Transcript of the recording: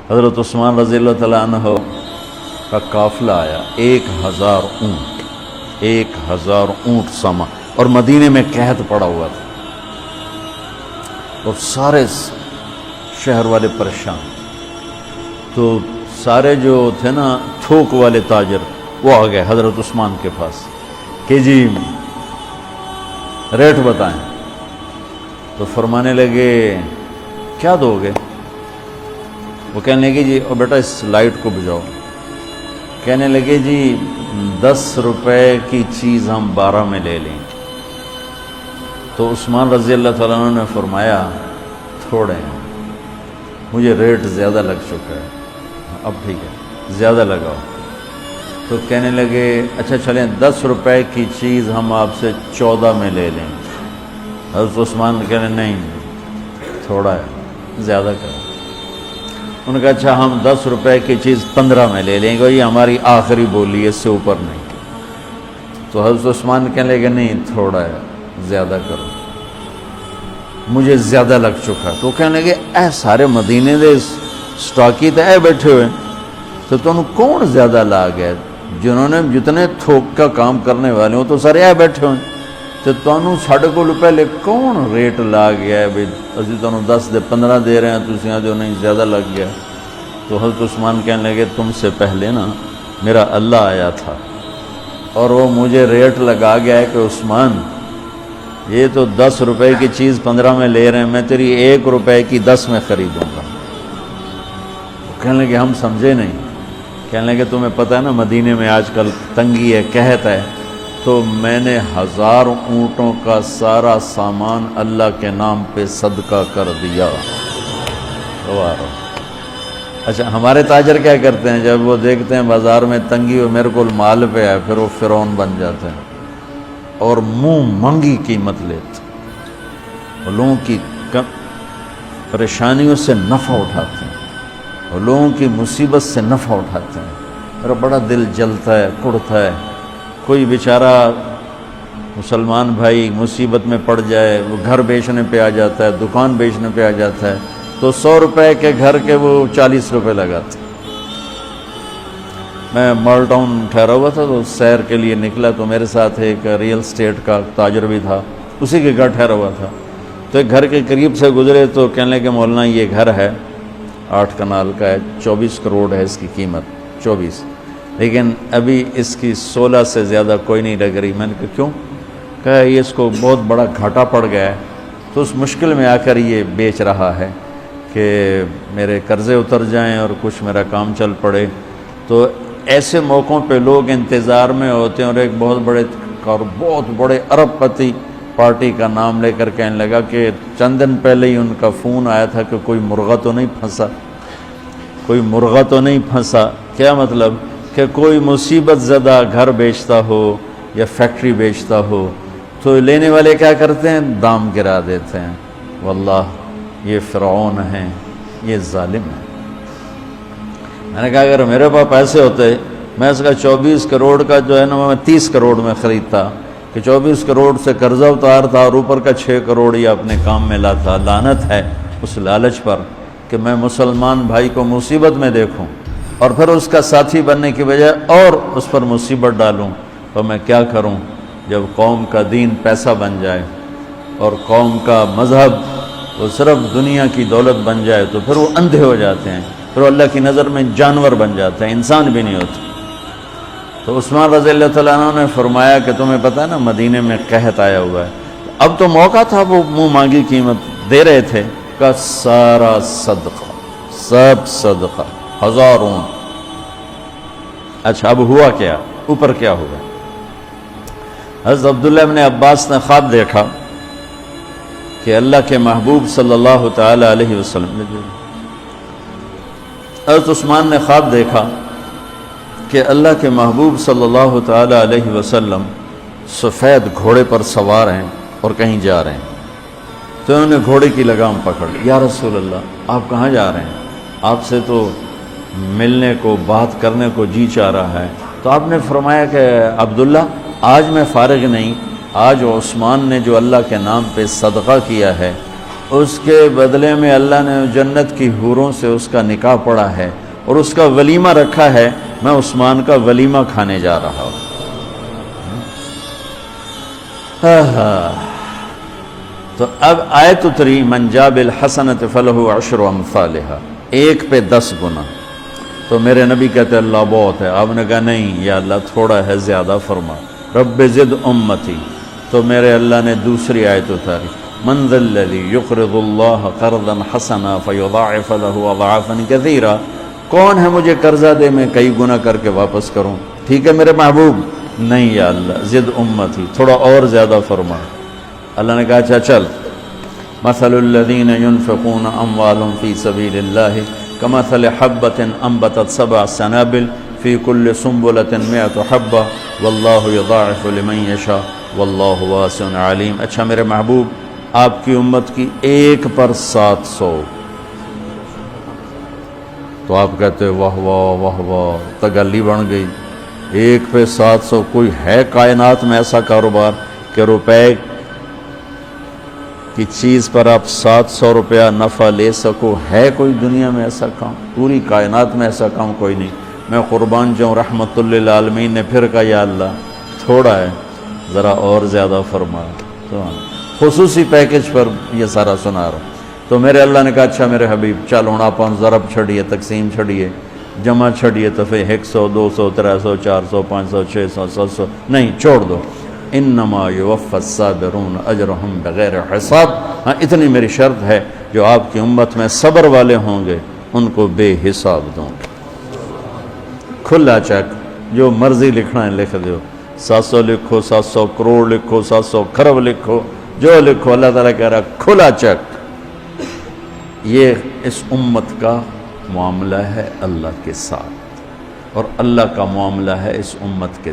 حضرت عثمان رضی اللہ تعالیٰ عنہ کا قافلہ آیا، 1000 اونٹ، 1000 اونٹ ساما، اور مدینے میں قحط پڑا ہوا تھا، اور سارے شہر والے پریشان۔ تو سارے جو تھے نا تھوک والے تاجر، وہ آ گئے حضرت عثمان کے پاس کہ جی ریٹ بتائیں۔ تو فرمانے لگے کیا دو گے؟ وہ کہنے لگے جی اور بیٹا اس لائٹ کو بجھاؤ۔ کہنے لگے جی 10 روپے کی چیز ہم 12 میں لے لیں۔ تو عثمان رضی اللہ تعالیٰ عنہ نے فرمایا تھوڑے ہیں، مجھے ریٹ زیادہ لگ چکا ہے، اب ٹھیک ہے زیادہ لگاؤ۔ تو کہنے لگے اچھا چلیں 10 روپے کی چیز ہم آپ سے 14 میں لے لیں۔ حضرت عثمان کہنے نہیں تھوڑا ہے زیادہ کرو۔ انہوں نے کہا اچھا ہم 10 روپے کی چیز 15 میں لے لیں گے، یہ ہماری آخری بولی ہے، اس سے اوپر نہیں۔ تو حضرت عثمان کہنے لگے نہیں تھوڑا ہے زیادہ کرو، مجھے زیادہ لگ چکا۔ تو کہنے لگے اے سارے مدینے دے سٹاکی تے اے بیٹھے ہوئے، تو تم کون زیادہ لا گئے؟ جنہوں نے جتنے تھوک کا کام کرنے والے ہوں تو سارے اے بیٹھے ہوئے، تو تمہیں ساڑھے کو پہلے کون ریٹ لا گیا ہے بھائی اسی تمہیں 10 دے 15 دے رہے ہیں، تسی جو نہیں زیادہ لگ گیا۔ تو حضرت عثمان کہنے لگے تم سے پہلے نا میرا اللہ آیا تھا اور وہ مجھے ریٹ لگا گیا ہے کہ عثمان یہ تو 10 روپے کی چیز 15 میں لے رہے ہیں، میں تیری 1 روپے کی 10 میں خریدوں گا۔ کہنے لگے ہم سمجھے نہیں۔ کہنے لگے تمہیں پتہ ہے نا مدینے میں آج کل تنگی ہے، قحط ہے، تو میں نے 1000 اونٹوں کا سارا سامان اللہ کے نام پہ صدقہ کر دیا۔ اچھا ہمارے تاجر کیا کرتے ہیں؟ جب وہ دیکھتے ہیں بازار میں تنگی ہو میرے کو مال پہ ہے، پھر وہ فرعون بن جاتے ہیں اور منہ منگی قیمت لیتے ہیں، اور لوگوں کی پریشانیوں سے نفع اٹھاتے ہیں، اور لوگوں کی مصیبت سے نفع اٹھاتے ہیں۔ میرا بڑا دل جلتا ہے، کڑتا ہے، کوئی بیچارہ مسلمان بھائی مصیبت میں پڑ جائے، وہ گھر بیچنے پہ آ جاتا ہے، دکان بیچنے پہ آ جاتا ہے، تو 100 روپے کے گھر کے وہ 40 روپے لگاتے۔ میں مال ٹاؤن ٹھہرا ہوا تھا تو سیر کے لیے نکلا، تو میرے ساتھ ایک ریئل اسٹیٹ کا تاجر بھی تھا، اسی کے گھر ٹھہرا ہوا تھا۔ تو ایک گھر کے قریب سے گزرے تو کہنے لگے مولانا یہ گھر ہے 8 کنال کا ہے، 24 کروڑ ہے اس کی قیمت، 24، لیکن ابھی اس کی 16 سے زیادہ کوئی نہیں لگ رہی۔ میں نے کہا کیوں؟ کہا یہ اس کو بہت بڑا گھاٹا پڑ گیا ہے، تو اس مشکل میں آ کر یہ بیچ رہا ہے کہ میرے قرضے اتر جائیں اور کچھ میرا کام چل پڑے۔ تو ایسے موقعوں پہ لوگ انتظار میں ہوتے ہیں، اور ایک بہت بڑے ارب پتی پارٹی کا نام لے کر کہنے لگا کہ چند دن پہلے ہی ان کا فون آیا تھا کہ کوئی مرغہ تو نہیں پھنسا، کوئی مرغہ تو نہیں پھنسا۔ کیا مطلب؟ کہ کوئی مصیبت زدہ گھر بیچتا ہو یا فیکٹری بیچتا ہو تو لینے والے کیا کرتے ہیں؟ دام گرا دیتے ہیں۔ واللہ یہ فرعون ہیں، یہ ظالم ہیں۔ میں نے کہا اگر میرے پاس پیسے ہوتے میں اس کا 24 کروڑ کا جو ہے نا میں 30 کروڑ میں خریدتا، کہ 24 کروڑ سے قرضہ اتارتا اور اوپر کا 6 کروڑ یہ اپنے کام میں لاتا۔ لعنت ہے اس لالچ پر کہ میں مسلمان بھائی کو مصیبت میں دیکھوں اور پھر اس کا ساتھی بننے کی بجائے اور اس پر مصیبت ڈالوں۔ تو میں کیا کروں؟ جب قوم کا دین پیسہ بن جائے اور قوم کا مذہب وہ صرف دنیا کی دولت بن جائے تو پھر وہ اندھے ہو جاتے ہیں، پھر وہ اللہ کی نظر میں جانور بن جاتے ہیں، انسان بھی نہیں ہوتے۔ تو عثمان رضی اللہ تعالیٰ عنہ نے فرمایا کہ تمہیں پتہ ہے نا مدینے میں قحط آیا ہوا ہے، اب تو موقع تھا، وہ منہ مانگی قیمت دے رہے تھے، کا سارا صدقہ، سب صدقہ، 1000 اونٹ۔ اچھا اب ہوا کیا؟ اوپر کیا ہوا؟ حضرت عبداللہ ابن عباس نے خواب دیکھا کہ اللہ کے محبوب صلی اللہ تعالی علیہ وسلم، حضرت عثمان نے خواب دیکھا کہ اللہ کے محبوب صلی اللہ تعالی علیہ وسلم سفید گھوڑے پر سوار ہیں اور کہیں جا رہے ہیں۔ تو انہوں نے گھوڑے کی لگام پکڑ لی، یا رسول اللہ آپ کہاں جا رہے ہیں؟ آپ سے تو ملنے کو بات کرنے کو جی چاہ رہا ہے۔ تو آپ نے فرمایا کہ عبداللہ آج میں فارغ نہیں، آج عثمان نے جو اللہ کے نام پہ صدقہ کیا ہے اس کے بدلے میں اللہ نے جنت کی حوروں سے اس کا نکاح پڑھا ہے اور اس کا ولیمہ رکھا ہے، میں عثمان کا ولیمہ کھانے جا رہا ہوں۔ تو اب آیت اتری من جاء بالحسنۃ فلہ عشر امثالھا، ایک پہ 10 گنا۔ تو میرے نبی کہتے اللہ بہت ہے، آپ نے کہا نہیں یا اللہ تھوڑا ہے، زیادہ فرما، رب زد امتی۔ تو میرے اللہ نے دوسری آیت اتاری من ذا الذی یقرض اللہ قرضا حسنا فیضاعف له اضعافا کثیرا، کون ہے مجھے قرضہ دے میں کئی گنا کر کے واپس کروں؟ ٹھیک ہے میرے محبوب، نہیں یا اللہ زد امتی، تھوڑا اور زیادہ فرما۔ اللہ نے کہا اچھا چل، مثل الذین ينفقون اموالهم فی سبیل اللہ کمثل حبۃ انبتت 7 سنابل فی کل سنبلۃ 100 حبۃ واللہ یضاعف لمن یشاء واللہ واسع علیم۔ اچھا میرے محبوب، آپ کی امت کی ایک پر 700، تو آپ کہتے واہ واہ واہ واہ، تگلی بن گئی، ایک پہ 700۔ کوئی ہے کائنات میں ایسا کاروبار کہ روپے کی چیز پر آپ 700 روپیہ نفع لے سکو؟ ہے کوئی دنیا میں ایسا کام؟ پوری کائنات میں ایسا کام کوئی نہیں۔ میں قربان جاؤں، رحمت للعالمین نے پھر کہا یا اللہ تھوڑا ہے، ذرا اور زیادہ فرما۔ تو خصوصی پیکج پر یہ سارا سنا رہا ہوں۔ تو میرے اللہ نے کہا اچھا میرے حبیب چل ہوں آپ ضرب چھڑیے، تقسیم چھڑیے، جمع چھڑیے، تو پھر 100 200 300 400 500 600 700 نہیں، چھوڑ دو۔ انما یوفی الصابرون اجرہم بغیر حساب، ہاں اتنی میری شرط ہے، جو آپ کی امت میں صبر والے ہوں گے ان کو بے حساب دوں گے۔ کھلا چیک، جو مرضی لکھنا ہے لکھ دو، 700 لکھو، 700 کروڑ لکھو، 700 کھرب لکھو، جو لکھو، اللہ تعالیٰ کہہ رہا کھلا چیک۔ یہ اس امت کا معاملہ ہے اللہ کے ساتھ، اور اللہ کا معاملہ ہے اس امت کے